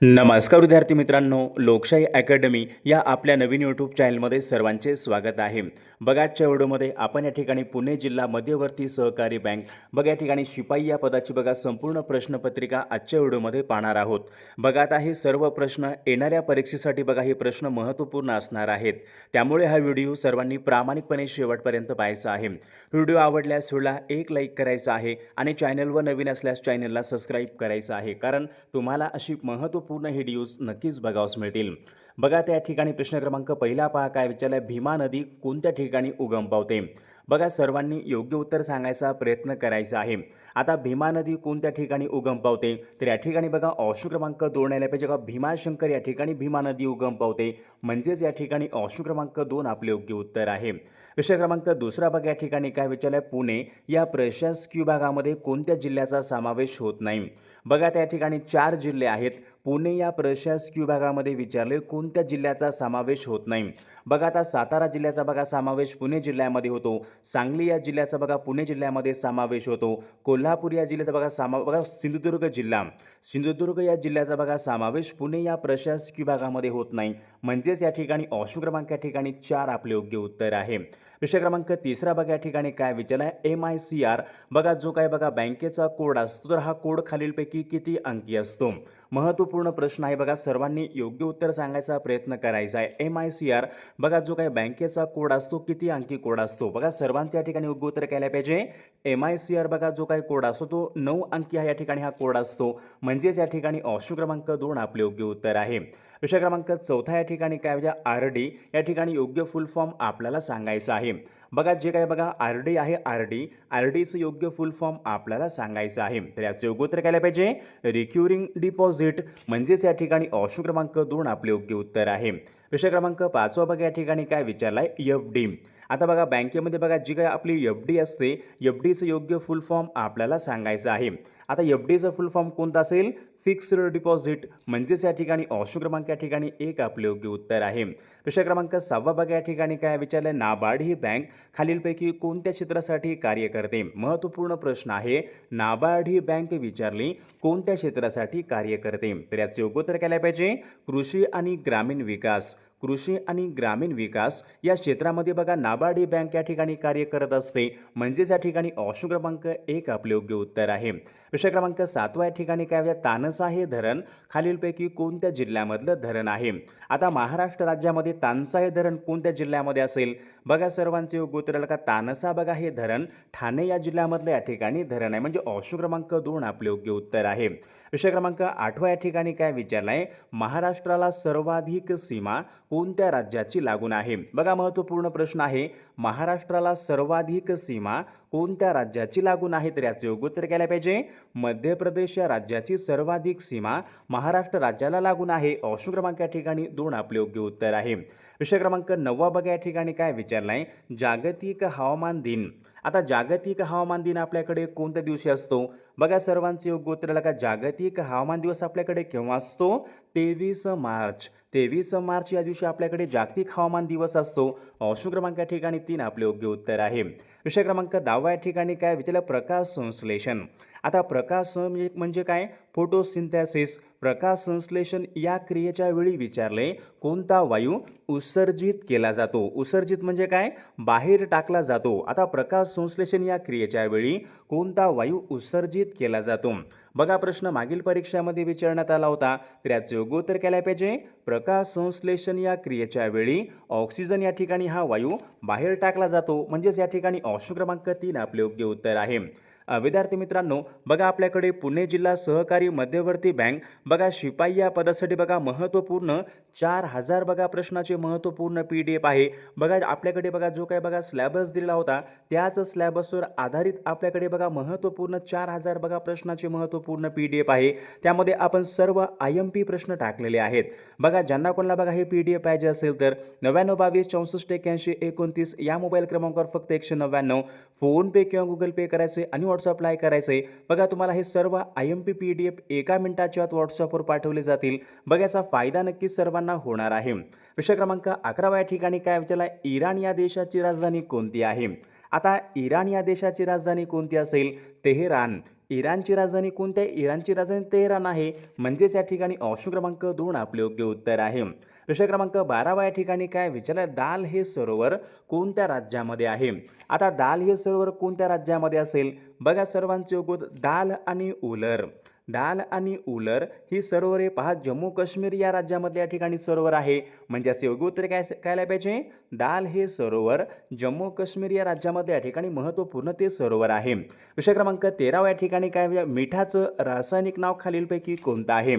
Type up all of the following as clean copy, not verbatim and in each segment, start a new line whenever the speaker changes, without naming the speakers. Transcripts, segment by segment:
नमस्कार विद्यार्थी मित्रांनो, लोकशाही अकॅडमी या आपल्या नवीन यूट्यूब चॅनलमध्ये सर्वांचे स्वागत आहे। बघा, आजच्या व्हिडिओमध्ये आपण या ठिकाणी पुणे जिल्हा मध्यवर्ती सहकारी बँक बघा या ठिकाणी शिपाई या पदाची बघा संपूर्ण प्रश्नपत्रिका आजच्या व्हिडिओमध्ये पाहणार आहोत। बघा, आता हे सर्व प्रश्न येणाऱ्या परीक्षेसाठी बघा हे प्रश्न महत्त्वपूर्ण असणार आहेत, त्यामुळे हा व्हिडिओ सर्वांनी प्रामाणिकपणे शेवटपर्यंत पाहायचा आहे। व्हिडिओ आवडल्यास व्हिडिओला एक लाईक करायचा आहे आणि चॅनलवर नवीन असल्यास चॅनलला सबस्क्राईब करायचं आहे, कारण तुम्हाला अशी महत्त्वपूर्ण व्हिडिओज नक्कीच बघावयास मिळतील। बघा, त्या ठिकाणी प्रश्न क्रमांक पहिला पहा काय विचारलाय, भीमा नदी कोणत्या ठिकाणी उगम पावते? बघा, सर्वांनी योग्य उत्तर सांगायचा प्रयत्न करायचा आहे। आता भीमा नदी कोणत्या ठिकाणी उगम पावते? तर या ठिकाणी बघा ऑप्शन क्रमांक 2 आला पाहिजे का, भीमाशंकर या ठिकाणी भीमा नदी उगम पावते, म्हणजेच या ठिकाणी ऑप्शन क्रमांक 2 आपले योग्य उत्तर आहे। प्रश्न क्रमांक दुसरा बघा, या ठिकाणी काय विचारलाय, पुणे या प्रशासकीय विभागामध्ये कोणत्या जिल्ह्याचा समावेश होत नाही? बघा, त्या ठिकाणी 4 जिल्हे आहेत। पुणे या प्रशासकीय विभागामध्ये विचारले कोणत्या जिल्ह्याचा समावेश होत नाही? बघा, आता सातारा जिल्ह्याचा बघा समावेश पुणे जिल्ह्यामध्ये होतो, सांगली या जिल्ह्याचा बघा पुणे जिल्ह्यामध्ये समावेश होतो, कोल्हापूर या जिल्ह्याचा बघा सिंधुदुर्ग या जिल्ह्याचा बघा समावेश पुणे या प्रशासकीय विभागामध्ये होत नाही, म्हणजेच या ठिकाणी ऑप्शन क्रमांक या ठिकाणी 4 आपले योग्य उत्तर आहे। प्रश्न क्रमांक तिसरा बघा, या ठिकाणी काय विचारलाय, MICR बघा जो काय बघा बँकेचा कोड असतो, तर हा कोड खालीलपैकी किती अंकी असतो? महत्त्वपूर्ण प्रश्न आहे बघा, सर्वांनी योग्य उत्तर सांगायचा प्रयत्न करायचा आहे। MICR बघा जो काही बँकेचा कोड असतो, किती अंकी कोड असतो? बघा, सर्वांच्या या ठिकाणी योग्य उत्तर केलं पाहिजे। MICR बघा जो काही कोड असतो तो 9 अंकी या ठिकाणी हा कोड असतो, म्हणजेच या ठिकाणी ऑप्शन क्रमांक 2 आपले योग्य उत्तर आहे। प्रश्न क्रमांक चौथा या ठिकाणी काय म्हणजे RD या ठिकाणी योग्य फुल फॉर्म आपल्याला सांगायचा आहे। बघा, जे काय बघा RD आहे, RDचं योग्य फुल फॉर्म आपल्याला सांगायचं आहे, तर याचं योग्य उत्तर केलं पाहिजे रिक्युरिंग डिपॉझिट, म्हणजेच या ठिकाणी ऑप्शन क्रमांक 2 आपले योग्य उत्तर आहे। प्रश्न क्रमांक 5 बघा, या ठिकाणी काय विचारलाय, FD आता बघा बँकेमध्ये बघा जी काय आपली FD असते, FDचं योग्य फुल फॉर्म आपल्याला सांगायचं आहे। आता FDचं फुल फॉर्म कोणता असेल? फिक्स्ड डिपॉझिट, म्हणजेच या ठिकाणी ऑप्शन क्रमांक या ठिकाणी 1 आपले योग्य उत्तर आहे। प्रश्न क्रमांक 6 बघा, या ठिकाणी काय विचारलंय, नाबार्ड ही बँक खालीलपैकी कोणत्या क्षेत्रासाठी कार्य करते? महत्त्वपूर्ण प्रश्न आहे, नाबार्ड ही बँक विचारली कोणत्या क्षेत्रासाठी कार्य करते? तर याचे योग्य उत्तर केलं पाहिजे कृषी आणि ग्रामीण विकास। कृषी आणि ग्रामीण विकास या क्षेत्रामध्ये बघा नाबार्ड ही बँक या ठिकाणी कार्य करत असते, म्हणजेच या ठिकाणी ऑप्शन क्रमांक 1 आपले योग्य उत्तर आहे। प्रश्न क्रमांक 7 या ठिकाणी काय तानसा हे धरण खालीलपैकी कोणत्या जिल्ह्यामधलं धरण आहे? आता महाराष्ट्र राज्यामध्ये तानसा हे धरण कोणत्या जिल्ह्यामध्ये असेल? बघा, सर्वांचे योग्य उत्तर आलं का, तानसा बघा हे धरण ठाणे या जिल्ह्यामधलं या ठिकाणी धरण आहे, म्हणजे ऑप्शन क्रमांक 2 आपले योग्य उत्तर आहे। प्रश्न क्रमांक 8 या ठिकाणी काय विचारलाय, महाराष्ट्राला सर्वाधिक सीमा कोणत्या राज्याची लागून आहे? बघा, महत्त्वपूर्ण प्रश्न आहे, महाराष्ट्राला सर्वाधिक सीमा कोणत्या राज्याची लागून आहे? तर याचे योग्य उत्तर केलं पाहिजे मध्य प्रदेश या राज्याची सर्वाधिक सीमा महाराष्ट्र राज्याला लागून आहे, ऑप्शन क्रमांक या ठिकाणी 2 आपले योग्य उत्तर आहे। प्रश्न क्रमांक 9 बघा, या ठिकाणी काय विचारलाय, जागतिक हवामान दिन आता जागतिक हवामान दिन आपल्याकडे कोणत्या दिवशी असतो? बघा, सर्वांचे योग्य उत्तर आलं का, जागतिक हवामान दिवस आपल्याकडे केव्हा असतो? 23 मार्च 23 मार्च या दिवशी आपल्याकडे जागतिक हवामान दिवस असतो, ऑप्शन क्रमांक या ठिकाणी 3 आपले योग्य उत्तर आहे। प्रश्न क्रमांक 10 या ठिकाणी काय विचारलं, प्रकाश संश्लेषण आता प्रकाश म्हणजे काय, फोटोसिंथेसिस प्रकाश संश्लेषण या क्रियेच्या वेळी विचारले कोणता वायू उत्सर्जित केला जातो? उत्सर्जित म्हणजे काय, बाहेर टाकला जातो। आता प्रकाश संश्लेषण या क्रियेच्या वेळी कोणता वायू उत्सर्जित केला जातो? बघा, प्रश्न मागील परीक्षामध्ये विचारण्यात आला होता, तर याचे योग्य उत्तर केलं पाहिजे प्रकाश संश्लेषण या क्रियेच्या वेळी ऑक्सिजन या ठिकाणी हा वायू बाहेर टाकला जातो, म्हणजेच या ठिकाणी ऑप्शन क्रमांक 3 आपले योग्य उत्तर आहे। विद्यार्थी मित्रांनो, बघा आपल्याकडे पुणे जिल्हा सहकारी मध्यवर्ती बँक बघा शिपाई या पदासाठी बघा महत्त्वपूर्ण 4000 बघा प्रश्नाचे महत्त्वपूर्ण PDF आहे। बघा, आपल्याकडे बघा जो काय बघा सिलेबस दिला होता, त्याच सिलेबसवर आधारित आपल्याकडे बघा महत्त्वपूर्ण 4000 बघा प्रश्नाचे महत्त्वपूर्ण PDF आहे, त्यामध्ये आपण सर्व IMP प्रश्न टाकलेले आहेत। बघा, ज्यांना कोणाला बघा हे PDF पाहिजे असेल तर 9922 64 81 29 या मोबाईल क्रमांकावर फक्त 199 फोन पे किंवा गुगल पे करायचे आणि व्हॉट्सअपला करायचे। बघा, तुम्हाला हे सर्व IMP PDF एका मिनिटाच्या आत व्हॉट्सअपवर पाठवले जातील। बघा, याचा फायदा नक्कीच सर्वांना होणार आहे। प्रश्न क्रमांक 11 या ठिकाणी काय विचारला, इराण या देशाची राजधानी कोणती आहे? आता इराण या देशाची राजधानी कोणती असेल? तेहरान इराणची राजधानी कोणती आहे? इराणची राजधानी तेहरान आहे. म्हणजेच या ठिकाणी ऑप्शन क्रमांक 2 आपले योग्य उत्तर आहे. प्रश्न क्रमांक 12 या ठिकाणी काय विचारलं? दाल हे सरोवर कोणत्या राज्यामध्ये आहे? आता दाल हे सरोवर कोणत्या राज्यामध्ये असेल? बघा सर्वांचे योग्य उत्तर दाल आणि उलर. दाल आणि उलर ही सरोवरे पहा जम्मू काश्मीर या राज्यामधल्या या ठिकाणी सरोवर आहे. म्हणजे असे योग्य उत्तर काय काय पाहिजे? दाल हे सरोवर जम्मू काश्मीर या राज्यामध्ये या ठिकाणी महत्त्वपूर्ण ते सरोवर आहे. विषय क्रमांक 13 या ठिकाणी काय मिठाचं रासायनिक नाव खालीलपैकी कोणतं आहे?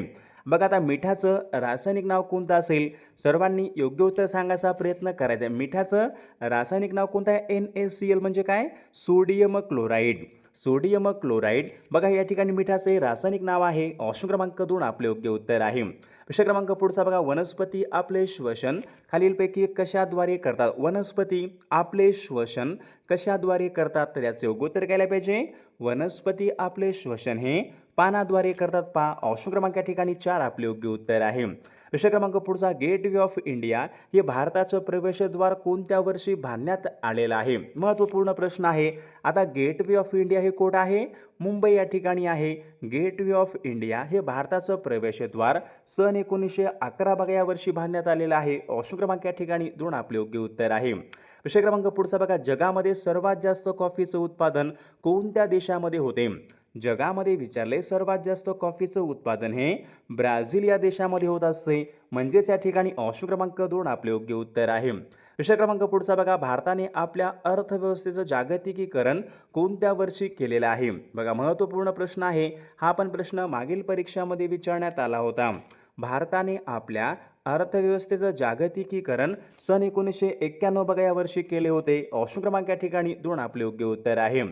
बघा आता मिठाचं रासायनिक नाव कोणतं असेल? सर्वांनी योग्य उत्तर सांगायचा प्रयत्न करायचा आहे. मिठाचं रासायनिक नाव कोणतं आहे? NaCl म्हणजे काय? Sodium chloride. सोडियम क्लोराईड बघा या ठिकाणी मिठाचे रासायनिक नाव आहे. ऑप्शन क्रमांक 2 आपले योग्य उत्तर आहे. विषय क्रमांक पुढचा बघा वनस्पती आपले श्वसन खालीलपैकी कशाद्वारे करतात? वनस्पती आपले श्वसन कशाद्वारे करतात? तर याचे योग्य उत्तर काय पाहिजे? वनस्पती आपले श्वसन हे पानाद्वारे करतात. पहा ऑप्शन क्रमांक या ठिकाणी 4 आपले योग्य उत्तर आहे. विषय क्रमांक पुढचा गेट वे ऑफ इंडिया हे भारताचं प्रवेशद्वार कोणत्या वर्षी बांधण्यात आलेलं आहे? महत्त्वपूर्ण प्रश्न आहे. आता गेट वे ऑफ इंडिया हे कोठं आहे? मुंबई या ठिकाणी आहे. गेट वे ऑफ इंडिया हे भारताचं प्रवेशद्वार सन 1911 बघा या वर्षी बांधण्यात आलेलं आहे. ऑप्शन क्रमांक या ठिकाणी 2 आपले योग्य उत्तर आहे. विषय क्रमांक पुढचा बघा जगामध्ये सर्वात जास्त कॉफीचं उत्पादन कोणत्या देशामध्ये होते? जगामध्ये विचारले सर्वात जास्त कॉफीचं उत्पादन हे ब्राझील या देशामध्ये होत असते. म्हणजेच या ठिकाणी ऑप्शन क्रमांक 2 आपले योग्य उत्तर आहे. विषय क्रमांक पुढचा बघा भारताने आपल्या अर्थव्यवस्थेचं जागतिकीकरण कोणत्या वर्षी केलेलं आहे? बघा महत्त्वपूर्ण प्रश्न आहे. हा पण प्रश्न मागील परीक्षामध्ये विचारण्यात आला होता. भारताने आपल्या अर्थव्यवस्थेचं जागतिकीकरण सन 1991 बघा या वर्षी केले होते. ऑप्शन क्रमांक या ठिकाणी 2 आपले योग्य उत्तर आहे.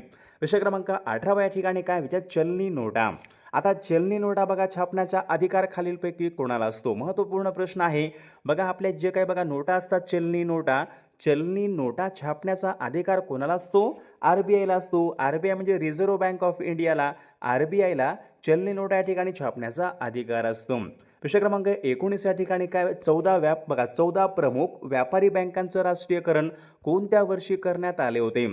विषय क्रमांक 18 या ठिकाणी काय विचार? चलनी नोटा. आता चलनी नोटा बघा छापण्याचा अधिकार खालीलपैकी कोणाला असतो? महत्त्वपूर्ण प्रश्न आहे. बघा आपल्या जे काही बघा नोटा असतात चलनी नोटा छापण्याचा अधिकार कोणाला असतो? RBIला असतो. RBI म्हणजे रिझर्व्ह बँक ऑफ इंडियाला RBIला चलनी नोटा या ठिकाणी छापण्याचा अधिकार असतो. विषय क्रमांक 19 या ठिकाणी काय 14 प्रमुख व्यापारी बँकांचं राष्ट्रीयकरण कोणत्या वर्षी करण्यात आले होते?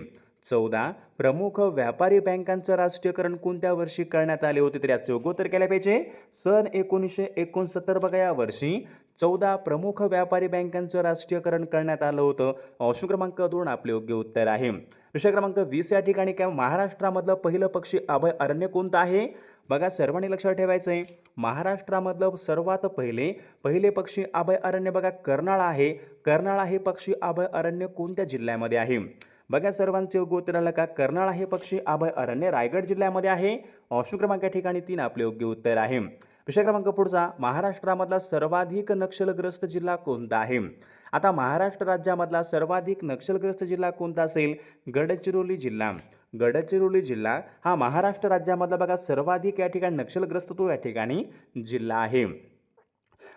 14 प्रमुख व्यापारी बँकांचं राष्ट्रीयकरण कोणत्या वर्षी करण्यात आले होते? तर याचे योग्य उत्तर केले पाहिजे सन 1969 बघा या वर्षी 14 प्रमुख व्यापारी बँकांचं राष्ट्रीयकरण करण्यात आलं होतं. ऑप्शन क्रमांक 2 आपले योग्य उत्तर आहे. विषय क्रमांक 20 या ठिकाणी काय महाराष्ट्रामधलं पहिलं पक्षी अभयारण्य कोणतं आहे? बघा सर्वांनी लक्षात ठेवायचं आहे. महाराष्ट्रामधलं सर्वात पहिले पक्षी अभयारण्य बघा कर्नाळा आहे. कर्नाळा हे पक्षी अभयारण्य कोणत्या जिल्ह्यामध्ये आहे? बघा सर्वांचे योग्य उत्तर आलं का? कर्नाळा हे पक्षी अभयारण्य रायगड जिल्ह्यामध्ये आहे. ऑप्शन क्रमांक या ठिकाणी 3 आपले योग्य उत्तर आहे. विषय क्रमांक पुढचा महाराष्ट्रामधला सर्वाधिक नक्षलग्रस्त जिल्हा कोणता आहे? आता महाराष्ट्र राज्यामधला सर्वाधिक नक्षलग्रस्त जिल्हा कोणता असेल? गडचिरोली जिल्हा. गडचिरोली जिल्हा हा महाराष्ट्र राज्यामधला बघा सर्वाधिक या ठिकाणी नक्षलग्रस्त तो या ठिकाणी जिल्हा आहे.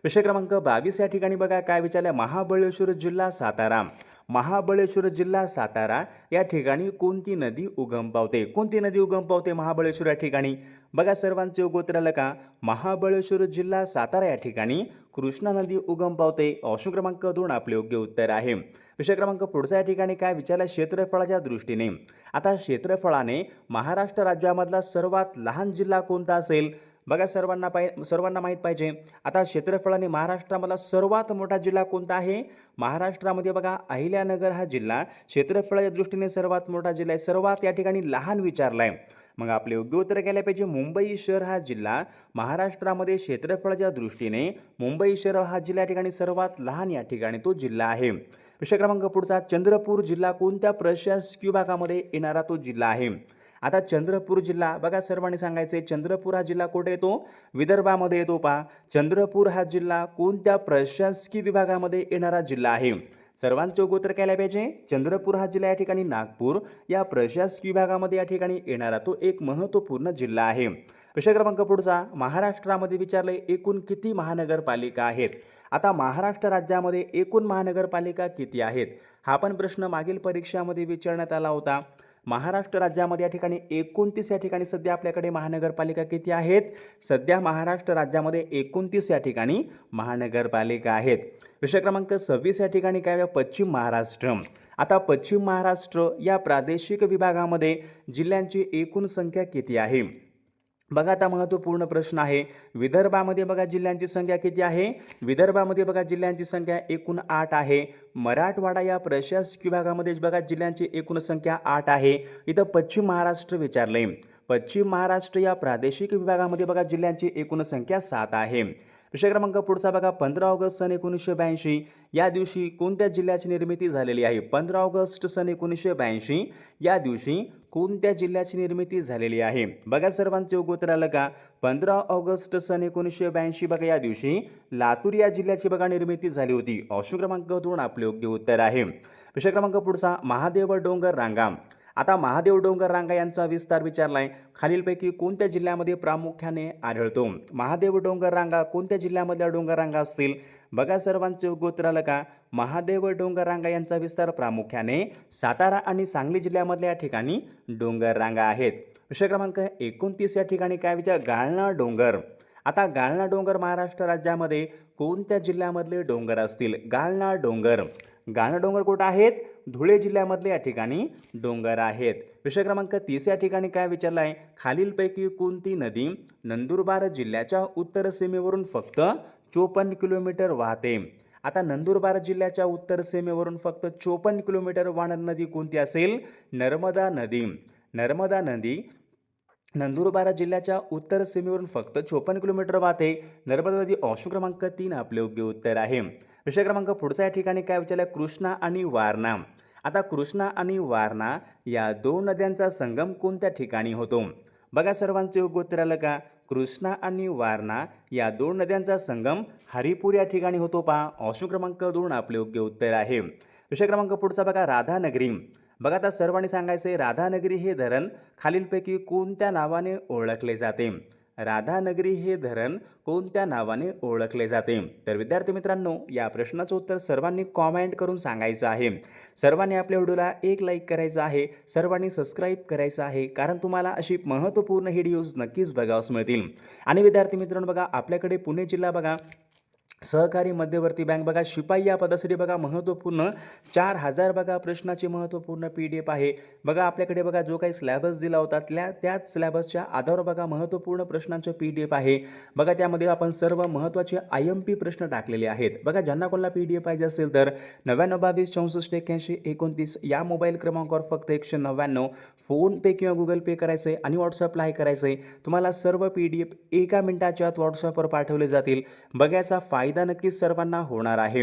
विषय क्रमांक 22 या ठिकाणी बघा काय विचारलं? महाबळेश्वर जिल्हा सातारा. महाबळेश्वर जिल्हा सातारा या ठिकाणी कोणती नदी उगम पावते? कोणती नदी उगम पावते महाबळेश्वर या ठिकाणी? बघा सर्वांचे योग्य उत्तर आलं का? महाबळेश्वर जिल्हा सातारा या ठिकाणी कृष्णा नदी उगम पावते. ऑप्शन क्रमांक 2 आपले योग्य उत्तर आहे. विषय क्रमांक पुढचा या ठिकाणी काय विचारलं? क्षेत्रफळाच्या दृष्टीने. आता क्षेत्रफळाने महाराष्ट्र राज्यामधला सर्वात लहान जिल्हा कोणता असेल? बघा सर्वांना माहीत पाहिजे. आता क्षेत्रफळाने महाराष्ट्रामधला सर्वात मोठा जिल्हा कोणता आहे? महाराष्ट्रामध्ये बघा अहिल्यानगर हा जिल्हा क्षेत्रफळाच्या दृष्टीने सर्वात मोठा जिल्हा आहे. सर्वात या ठिकाणी लहान विचारला आहे. मग आपले योग्य उत्तर केले पाहिजे मुंबई शहर हा जिल्हा महाराष्ट्रामध्ये क्षेत्रफळाच्या दृष्टीने मुंबई शहर हा जिल्हा या ठिकाणी सर्वात लहान या ठिकाणी तो जिल्हा आहे. विषय क्रमांक पुढचा चंद्रपूर जिल्हा कोणत्या प्रशासकीय विभागामध्ये येणारा तो जिल्हा आहे? आता चंद्रपूर जिल्हा बघा सर्वांनी सांगायचे चंद्रपूर हा जिल्हा कुठे येतो? विदर्भामध्ये येतो. पहा चंद्रपूर हा जिल्हा कोणत्या प्रशासकीय विभागामध्ये येणारा जिल्हा आहे? सर्वांचे योग्य उत्तर केले पाहिजे. चंद्रपूर हा जिल्हा या ठिकाणी नागपूर या प्रशासकीय विभागामध्ये या ठिकाणी येणारा तो एक महत्त्वपूर्ण जिल्हा आहे. विषय क्रमांक पुढचा महाराष्ट्रामध्ये विचारले एकूण किती महानगरपालिका आहेत? आता महाराष्ट्र राज्यामध्ये एकूण महानगरपालिका किती आहेत? हा पण प्रश्न मागील परीक्षामध्ये विचारण्यात आला होता. महाराष्ट्र राज्यामध्ये या ठिकाणी 29 या ठिकाणी सध्या आपल्याकडे महानगरपालिका किती आहेत? सध्या महाराष्ट्र राज्यामध्ये 29 या ठिकाणी महानगरपालिका आहेत. विषय क्रमांक 26 या ठिकाणी काय? पश्चिम महाराष्ट्र. आता पश्चिम महाराष्ट्र या प्रादेशिक विभागामध्ये जिल्ह्यांची एकूण संख्या किती आहे? बघा आता महत्त्वपूर्ण प्रश्न आहे. विदर्भामध्ये बघा जिल्ह्यांची संख्या किती आहे? विदर्भामध्ये बघा जिल्ह्यांची संख्या एकूण 8 आहे. मराठवाडा या प्रशासकीय विभागामध्ये बघा जिल्ह्यांची एकूण संख्या 8 आहे. इथं पश्चिम महाराष्ट्र विचारले. पश्चिम महाराष्ट्र या प्रादेशिक विभागामध्ये बघा जिल्ह्यांची एकूण संख्या 7 आहे. विषय क्रमांक पुढचा बघा 15 ऑगस्ट सन 1982 या दिवशी कोणत्या जिल्ह्याची निर्मिती झालेली आहे? 15 ऑगस्ट सन 1982 या दिवशी कोणत्या जिल्ह्याची निर्मिती झालेली आहे? बघा सर्वांचे उत्तर आलं का? 15 ऑगस्ट सन 1982 बघा या दिवशी लातूर या जिल्ह्याची बघा निर्मिती झाली होती. ऑप्शन क्रमांक 2 आपले योग्य उत्तर आहे. विषय क्रमांक पुढचा महादेव डोंगर रांगा. आता महादेव डोंगर रांगा यांचा विस्तार विचारलाय. खालीलपैकी कोणत्या जिल्ह्यामध्ये प्रामुख्याने आढळतो? महादेव डोंगर रांगा कोणत्या जिल्ह्यामधल्या डोंगर रांगा असतील? बघा सर्वांचे योग्य उत्तर आलं का? महादेव डोंगर रांगा यांचा विस्तार प्रामुख्याने सातारा आणि सांगली जिल्ह्यामधल्या या ठिकाणी डोंगर रांगा आहेत. विषय क्रमांक 29 या ठिकाणी काय विचार? गाळणा डोंगर. आता गाळणा डोंगर महाराष्ट्र राज्यामध्ये कोणत्या जिल्ह्यामधले डोंगर असतील? गाळणा डोंगर. गाळणा डोंगर कुठं आहेत? धुळे जिल्ह्यामधले या ठिकाणी डोंगर आहेत. विषय क्रमांक 30 या ठिकाणी काय विचारला आहे? खालीलपैकी कोणती नदी नंदुरबार जिल्ह्याच्या उत्तर सीमेवरून फक्त 54 किलोमीटर वाहते? आता नंदुरबार जिल्ह्याच्या उत्तर सीमेवरून फक्त 54 किलोमीटर वाहणारी नदी कोणती असेल? नर्मदा नदी. नर्मदा नदी नंदुरबार जिल्ह्याच्या उत्तर सीमेवरून फक्त 54 किलोमीटर वाहते. नर्मदा नदी. ऑप्शन क्रमांक 3 आपले योग्य उत्तर आहे. विषय क्रमांक पुढचा या ठिकाणी काय विचारलं? कृष्णा आणि वारणा. आता कृष्णा आणि वारणा या दोन नद्यांचा संगम कोणत्या ठिकाणी होतो? बघा सर्वांचे योग्य उत्तर आलं का? कृष्णा आणि वारणा या दोन नद्यांचा संगम हरिपूर या ठिकाणी होतो पहा. ऑप्शन क्रमांक 2 आपले योग्य उत्तर आहे. विषय क्रमांक पुढचा बघा राधानगरी. बघा आता सर्वांनी सांगायचं आहे राधानगरी हे धरण खालीलपैकी कोणत्या नावाने ओळखले जाते? राधानगरी हे धरण कोणत्या नावाने ओळखले जाते? तर विद्यार्थी मित्रांनो या प्रश्नाचं उत्तर सर्वांनी कॉमेंट करून सांगायचं आहे. सर्वांनी आपल्या व्हिडिओला एक लाईक करायचं आहे. सर्वांनी सबस्क्राईब करायचं आहे कारण तुम्हाला अशी महत्त्वपूर्ण व्हिडिओज नक्कीच बघावयास मिळतील. आणि विद्यार्थी मित्रांनो बघा आपल्याकडे पुणे जिल्हा बघा सहकारी मध्यवर्ती बँक बघा शिपाई या पदासाठी बघा महत्त्वपूर्ण 4000 बघा प्रश्नाची महत्त्वपूर्ण PDF आहे. बघा आपल्याकडे बघा जो काही सिलेबस दिला होता त्याच सिलेबसच्या आधारावर बघा महत्त्वपूर्ण प्रश्नांचं PDF आहे. बघा त्यामध्ये आपण सर्व महत्त्वाचे IMP प्रश्न टाकलेले आहेत. बघा ज्यांना कोणाला PDF पाहिजे असेल तर 99 22 64 81 29 या मोबाईल क्रमांकावर फक्त 199 फोनपे किंवा गुगल पे करायचं आहे आणि व्हॉट्सअपला आहे करायचं आहे. तुम्हाला सर्व PDF एका मिनिटाच्या आत व्हॉट्सअपवर पाठवले जातील. बघायचा फायदा नक्कीच सर्वांना होणार आहे.